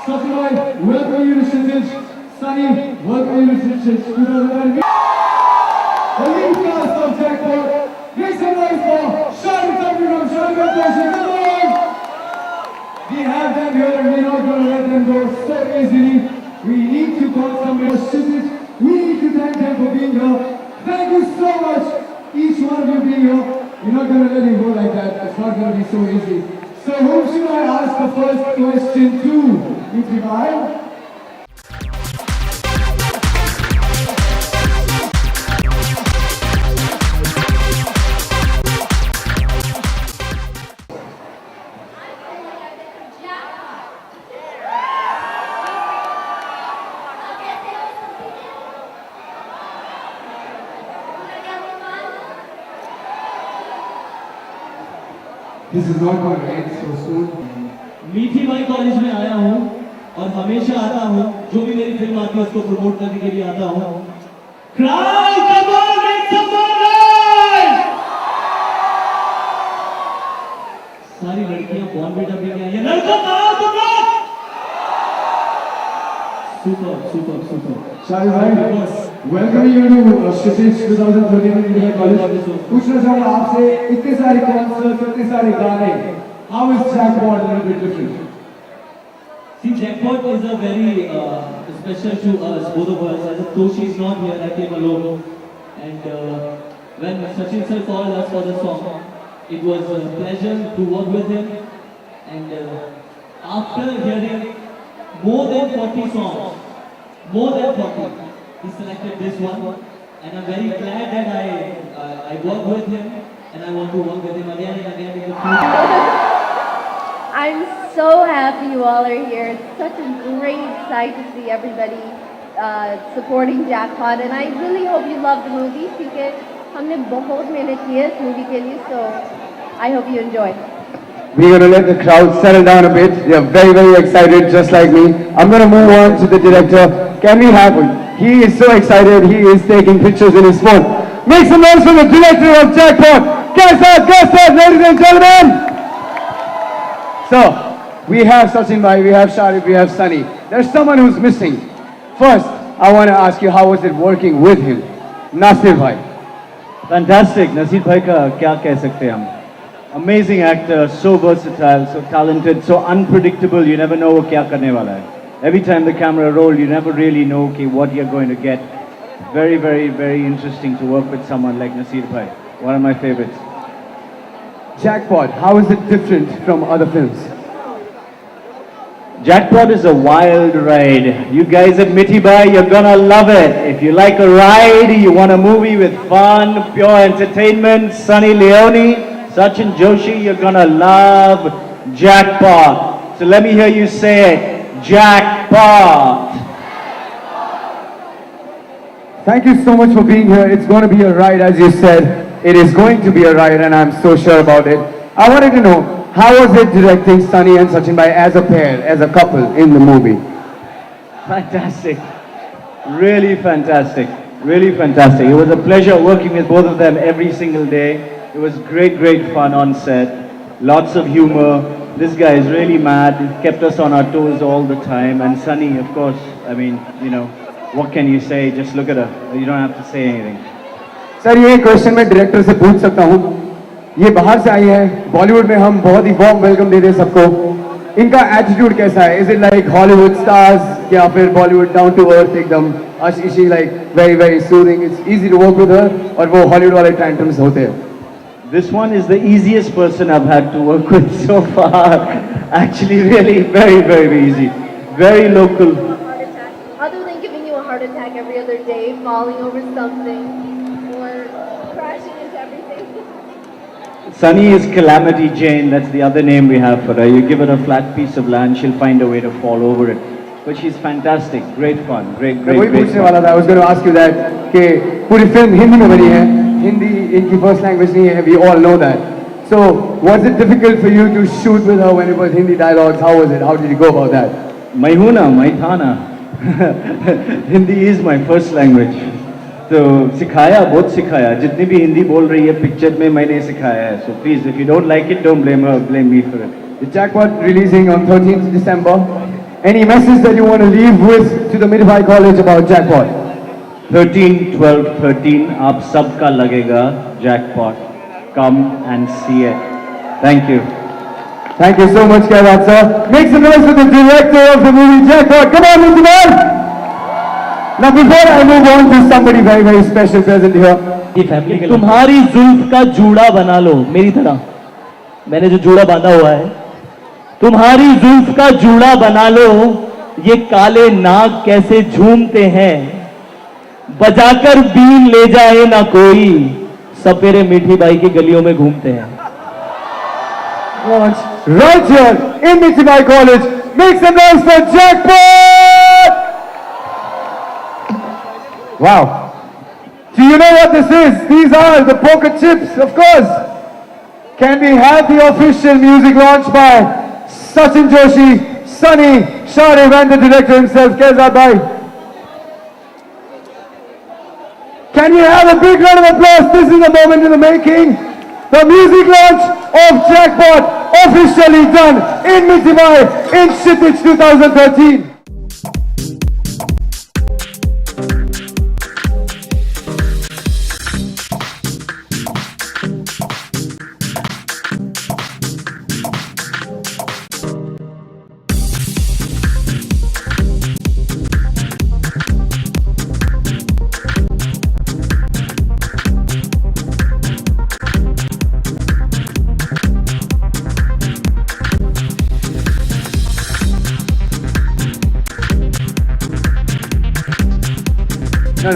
Satyabhai, welcome you to Kshitij. Sunny, welcome you to Kshitij 2020. The lead cast of Jackpot. Make some noise for Shari Thakur from Shankar Doshi. Come on! We have them here and we're not going to let them go so easily. We need to call somebody for Kshitij. We need to thank them for being here. Thank you so much, each one of you being here. We're not going to let you go like that. It's not going to be so easy. So whom should I ask the first question to? Mithibhai? This is not going to end so soon. Mithibai college में आया हूँ और हमेशा आता हूँ, जो भी मेरी फिल्म आती है उसको प्रमोट करने के लिए आता हूँ। Crowd, come on, make some noise! सारी लड़कियाँ बॉर्नविटा पी के आई हैं, लड़कों कहाँ तुम लोग? Super, super, super. Shari bhai, welcome you to Kshitij 2013 India College. पूछना चाहूँगा आपसे, इतने सारे concerts, इतने सारे गाने, how is Jackpot a little bit different? See, Jackpot is a very special to us, both of us. As though she is not here, I came alone. And when Sachin sir called us for the song, it was a pleasure to work with him. And after hearing more than 40 songs, more than 40, he selected this one. And I'm very glad that I worked with him, and I want to work with him again and again in the future. I'm so happy you all are here. It's such a great sight to see everybody supporting Jackpot, and I really hope you love the movie because हमने बहुत मेहनत की है इस movie के लिए, so I hope you enjoy. We're going to let the crowd settle down a bit. They're very, very excited, just like me. I'm going to move on to the director. Can we have him? He is so excited. He is taking pictures in his phone. Make some noise for the director of Jackpot. Kaisa, ladies and gentlemen. So, we have Sachin bhai, we have Sharif, we have Sunny. There's someone who's missing. First, I want to ask you, how was it working with him? Nasir bhai. Fantastic. Nasir bhai ka kya keh sakte hum? Amazing actor, so versatile, so talented, so unpredictable. You never know what kya karne wala hai. Every time the camera rolls, you never really know what you're going to get. Very, very, very interesting to work with someone like Nasir bhai. One of my favorites. Jackpot, how is it different from other films? Jackpot is a wild ride. You guys at Mithibhai, you're gonna love it. If you like a ride, you want a movie with fun, pure entertainment, Sunny Leone, Sachin Joshi, you're gonna love Jackpot. So let me hear you say it. Jackpot. Thank you so much for being here. It's going to be a ride, as you said. It is going to be a ride, and I'm so sure about it. I wanted to know, how was it directing Sunny and Sachin bhai as a pair, as a couple in the movie? Fantastic. Really fantastic. Really fantastic. It was a pleasure working with both of them every single day. It was great, great fun on set. Lots of humor. This guy is really mad. He kept us on our toes all the time. And Sunny, of course, I mean, you know, what can you say? Just look at her. You don't have to say anything. Sir, ये question मैं director से पूछ सकता हूँ. ये बाहर से आई है. बॉलीवुड में हम बहुत ही वार्म वेलकम देते हैं सबको. इनका एटीट्यूड कैसा है? Is it like Hollywood stars या फिर Bollywood down to earth एकदम? Is she like very, very soothing? It's easy to work with her, और वो Hollywood वाले tantrums होते हैं. This one is the easiest person I've had to work with so far. Actually, really very, very easy. Very local. Other than giving you a heart attack every other day, falling over something, or crashing into everything. Sunny is Calamity Jane, that's the other name we have for her. You give her a flat piece of land, she'll find a way to fall over it. But she's fantastic, great fun, great मैं वही fun. पूछने वाला था. I was going to ask you that कि पूरी film Hindi में बनी है. हिंदी इनकी first language नहीं है. We all know that. So was it difficult for you to shoot with her when it was Hindi dialogues? How was it? How did you go about that? Maihuna, Maithana. Hindi is my first language. तो सिखाया, बहुत सिखाया. जितनी भी हिंदी बोल रही है picture में मैंने सिखाया है. So please, if you don't like it, don't blame her, blame me for it. The Jackpot releasing on 13th December. Any message that you want to leave with to the Mirabai College about Jackpot? 13, 12, 13, आप सबका लगेगा jackpot. Come and see it. Thank you. Thank you so much, Kairat sir. Make some noise for the director of the movie Jackpot. Come on, Mirabai! Now before I move on to somebody very, very special present here. ये family के तुम्हारी जुल्फ का जूड़ा बना लो मेरी तरह. मैंने जो जूड़ा बांधा हुआ है, तुम्हारी जुल्फ का जूड़ा बना लो. ये काले नाग कैसे झूमते हैं, बजाकर बीन ले जाए ना कोई, सपेरे मीठी बाई की गलियों में घूमते हैं. Right here in Mirabai College. Make some noise for Jackpot! Wow. Do you know what this is? These are the poker chips, of course. Can we have the official music launch by Sachin Joshi, Sunny, Shariv and the director himself, Kairat bhai? Can we have a big round of applause? This is a moment in the making. The music launch of Jackpot officially done in Mirabai in Kshitij 2013.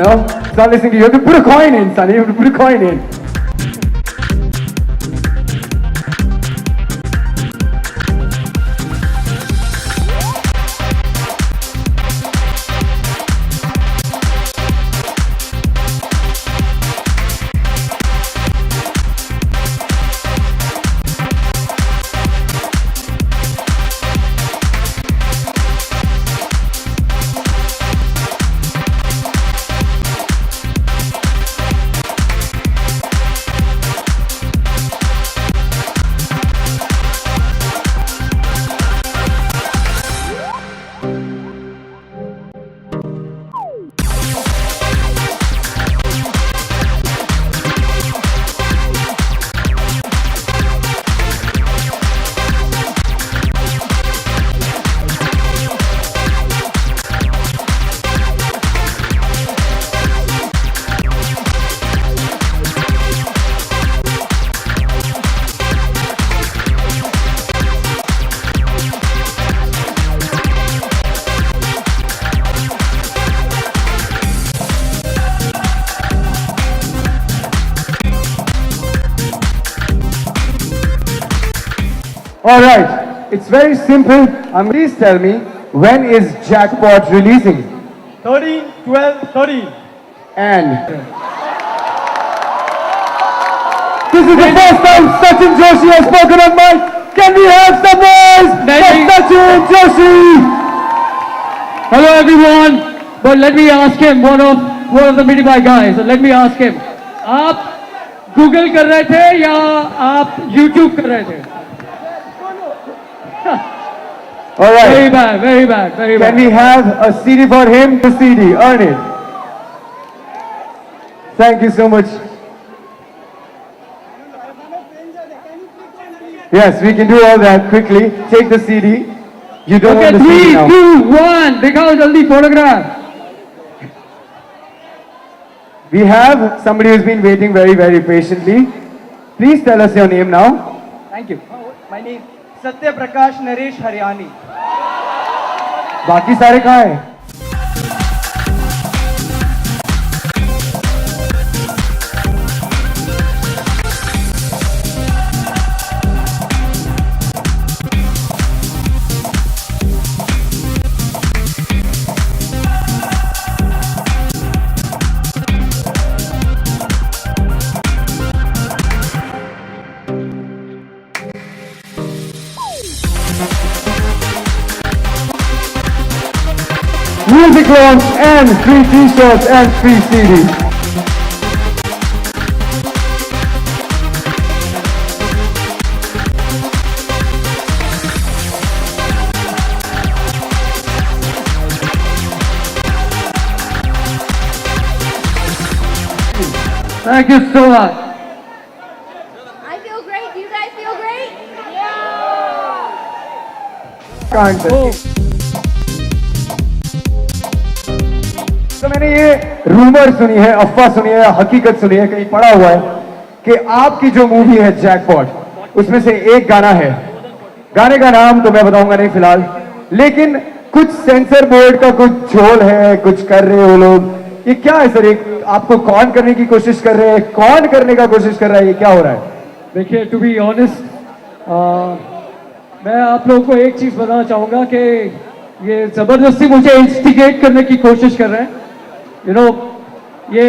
No, start listening to you. You have to put a coin in, Sunny. You have to put a coin in. All right, it's very simple. Please tell me, when is Jackpot releasing? 13, 12, 13. And this is the first time Sachin Joshi has spoken on mic. Can we have some noise for Sachin Joshi? Hello everyone, but let me ask him, one of the Mirabai guys, let me ask him, आप Google कर रहे थे या आप YouTube कर रहे थे? All right. Very bad, very bad, very bad. Can we have a CD for him? The CD, earn it. Thank you so much. Yes, we can do all that quickly. Take the CD. You don't Okay, want the CD 3, now. 2, 1, दिखाओ जल्दी photograph. We have somebody who's been waiting very, very patiently. Please tell us your name now. Thank you. My name Satya Prakash Naresh Haryani. बाकी सारे कहाँ हैं? Music launch and free t-shirts and free CDs. Thank you so much. I feel great. Do you guys feel great? तो मैंने ये rumour सुनी है, अफवाह सुनी है, हकीकत सुनी है, कहीं पढ़ा हुआ है कि आपकी जो मूवी है जैकपॉट, उसमें से एक गाना है, गाने का नाम तो मैं बताऊंगा नहीं फिलहाल, लेकिन कुछ सेंसर बोर्ड का कुछ झोल है, कुछ कर रहे हो लोग, ये क्या है सर? एक आपको कौन करने की कोशिश कर रहे हैं, कौन करने का कोशिश कर रहा है, ये क्या हो रहा है? देखिए, टू बी ऑनेस्ट, मैं आप लोगों को एक चीज बताना चाहूंगा कि ये जबरदस्ती मुझे इंस्टिगेट करने की कोशिश कर रहे हैं। यू नो, ये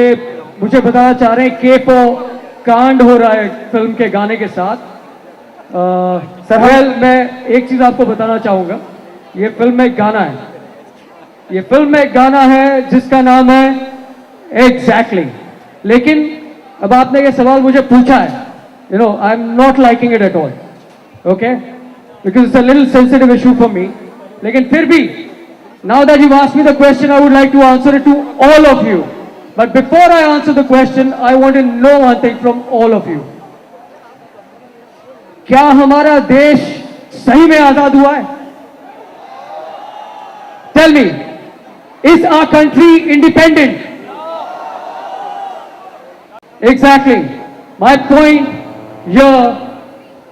मुझे बताना चाह रहे हैं केपो कांड हो रहा है फिल्म के गाने के साथ। सर, मैं एक चीज आपको बताना चाहूंगा, ये फिल्म में एक गाना है, ये फिल्म में एक गाना है जिसका नाम है एग्जैक्टली। लेकिन अब आपने ये सवाल मुझे पूछा है, you know, I am not liking it at all, okay, because it's a little sensitive issue for me. लेकिन फिर भी, now that you've asked me the question, I would like to answer it to all of you. But before I answer the question, I want to know one thing from all of you. क्या हमारा देश सही में आजाद हुआ है? Tell me, is our country independent? Exactly. My point here,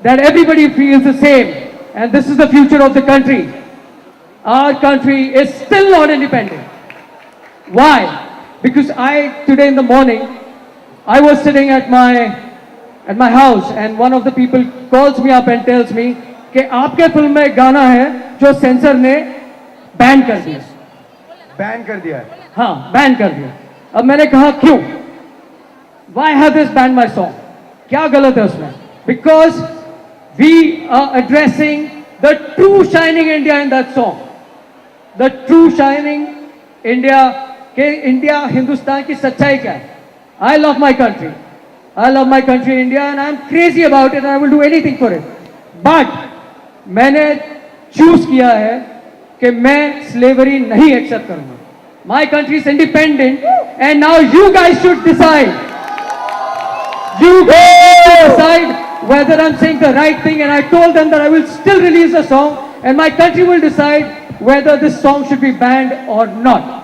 that everybody feels the same, and this is the future of the country. Our country is still not independent. Why? Because today in the morning, I was sitting at my house, and one of the people calls me up and tells me कि आपके film में गाना है जो sensor ने ban कर दिया। Ban कर दिया है? हाँ, बैन कर दिया। अब मैंने कहा क्यों? Why have this banned my song? क्या गलत है उसमें? Because we are addressing the true shining India in that song. The true shining India, के इंडिया, हिंदुस्तान की सच्चाई क्या है? I love my country. I love my country India and I am crazy about it and I will do anything for it. But मैंने choose किया है कि मैं स्लेवरी नहीं एक्सेप्ट करूंगा. My country is independent and now you guys should decide. You guys should decide whether I'm saying the right thing, and I told them that I will still release the song and my country will decide whether this song should be banned or not.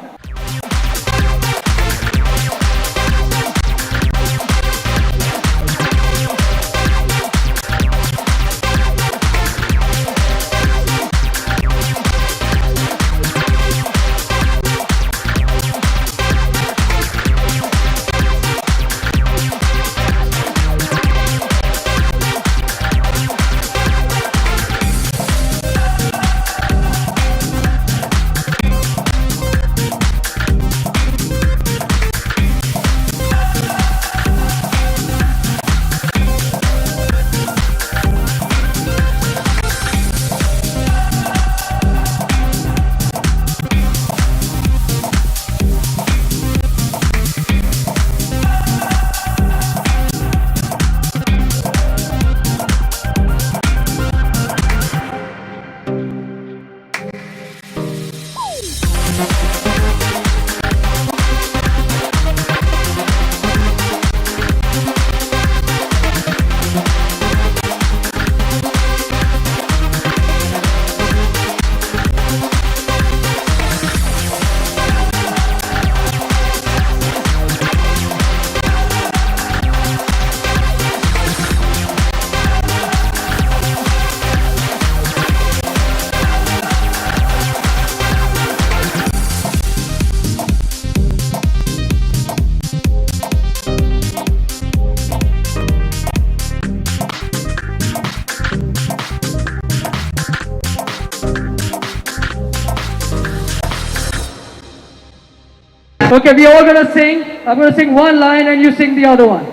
Okay, we all gonna sing. I'm gonna sing one line and you sing the other one.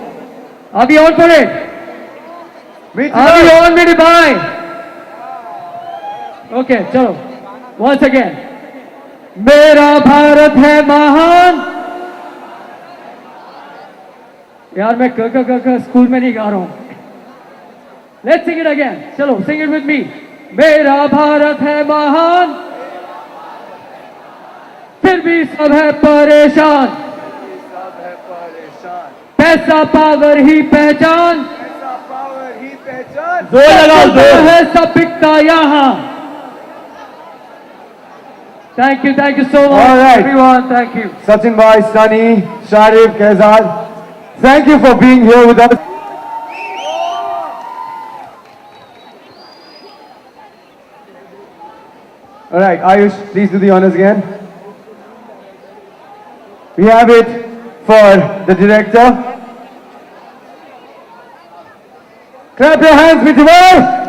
Are we on for it? Are we on, मेरे भाई? Okay, चलो. Once again. मेरा भारत है महान. यार मैं क school में नहीं गा रहा हूँ. Let's sing it again. चलो, sing it with me. मेरा भारत है महान. फिर भी सब है परेशान. ऐसा पावर ही पहचान, जोर लगाओ, जोर। है सब बिकता यहाँ। Thank you so much, All right. everyone. Thank you. Sachin bhai, Sunny, Sharif, Kehzad, thank you for being here with us. All right, Ayush, please do the honors again. We have it for the director. Clap your hands, Mithil bhai.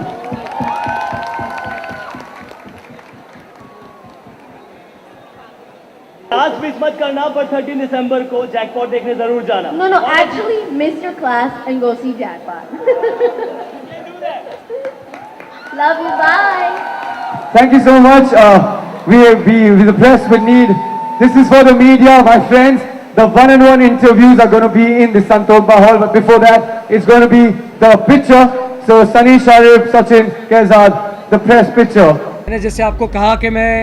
आज miss मत करना, पर 13 दिसंबर को jackpot देखने जरूर जाना। No, actually miss your class and go see Jackpot. Love you, bye. Thank you so much. We, the press would need, this is for the media, my friends. The one-on-one interviews are going to be in the Santokba Hall, but before that, it's going to be the picture. So, Sunny, Sharif, Sachin, Kehzad, the press picture. मैंने जैसे आपको कहा कि मैं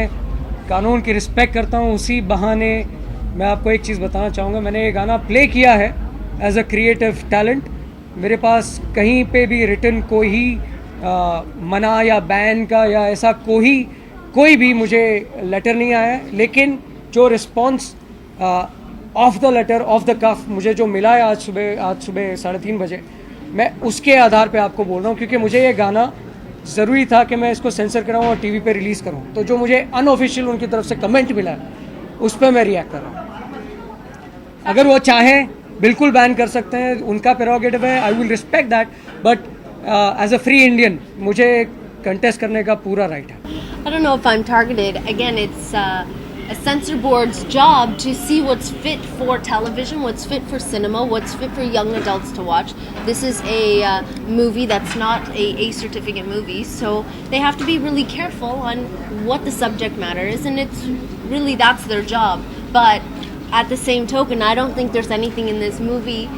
कानून की respect करता हूँ, उसी बहाने मैं आपको एक चीज़ बताना चाहूँगा। मैंने ये गाना प्ले किया है एज अ क्रिएटिव टैलेंट। मेरे पास कहीं पे भी रिटन कोई मना या बैन का या ऐसा कोई भी मुझे लेटर नहीं आया है, लेकिन जो response of the letter of the cuff मुझे जो मिला है आज सुबह 3:30 बजे, मैं उसके आधार पे आपको बोल रहा हूँ, क्योंकि मुझे ये गाना ज़रूरी था कि मैं इसको सेंसर कराऊँ और टीवी पे रिलीज़ करूँ। तो जो मुझे अनऑफिशियल उनकी तरफ से कमेंट मिला है उस पर मैं रिएक्ट कर रहा हूँ। अगर वो चाहें बिल्कुल बैन कर सकते हैं, उनका प्रेरोगेटिव है, I will respect that, but as a free Indian मुझे कंटेस्ट करने का पूरा राइट है। I don't know if I'm targeted. Again, it's a censor board's job to see what's fit for television, what's fit for cinema, what's fit for young adults to watch. This is a movie that's not a certificate movie, so they have to be really careful on what the subject matter is, and it's really, that's their job. But at the same token, I don't think there's anything in this movie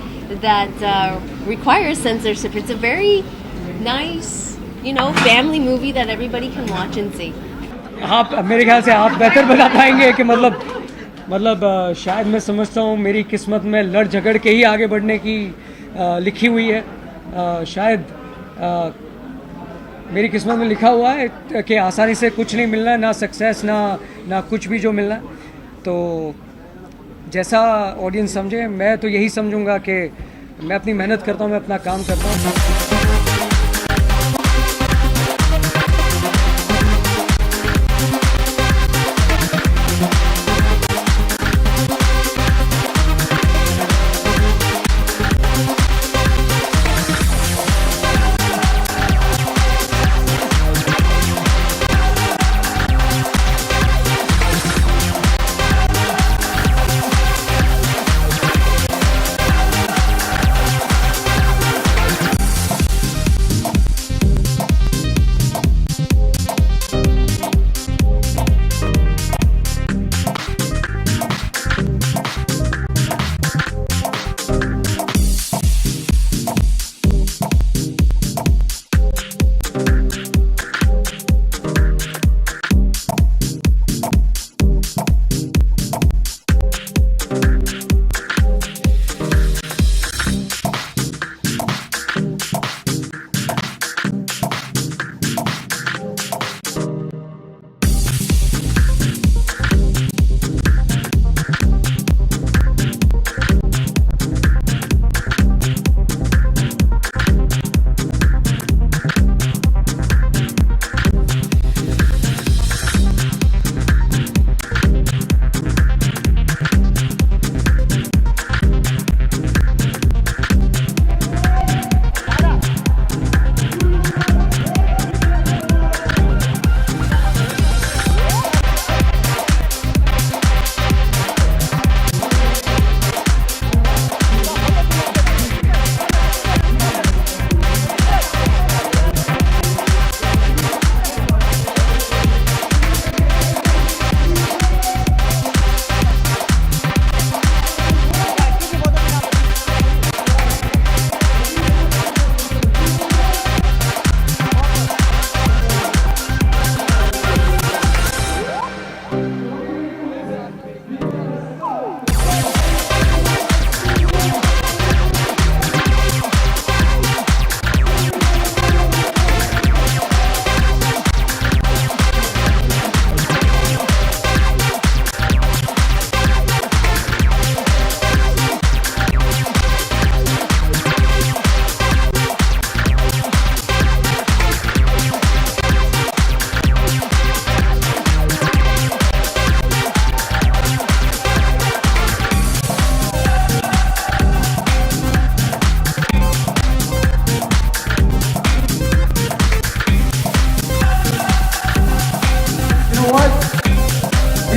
that requires censorship. It's a very nice, family movie that everybody can watch and see. आप मेरे ख्याल से आप बेहतर बता पाएंगे कि मतलब शायद मैं समझता हूँ मेरी किस्मत में लड़ झगड़ के ही आगे बढ़ने की लिखी हुई है। शायद मेरी किस्मत में लिखा हुआ है कि आसानी से कुछ नहीं मिलना है, ना सक्सेस ना कुछ भी जो मिलना है। तो जैसा ऑडियंस समझे, मैं तो यही समझूंगा कि मैं अपनी मेहनत करता हूँ, मैं अपना काम करता हूँ।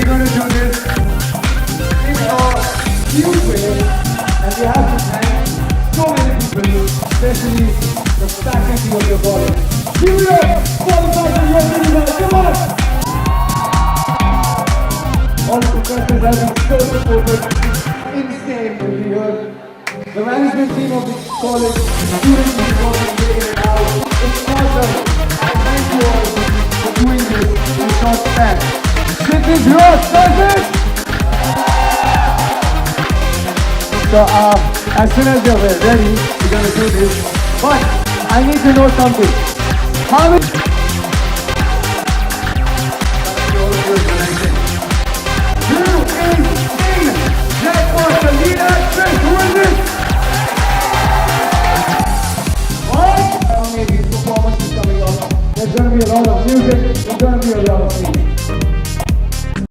we're going to do this in a huge way, and we have to thank so many people, especially the faculty of your college. Give it up for the faculty of your college. Come on! All the professors have been so supportive. It's insane to be here. The management team of this college, students who are making it out. It's awesome. I thank you all for doing this in a short span. This is yours, does it? So as soon as you're ready, we're gonna do this. But I need to know something. How many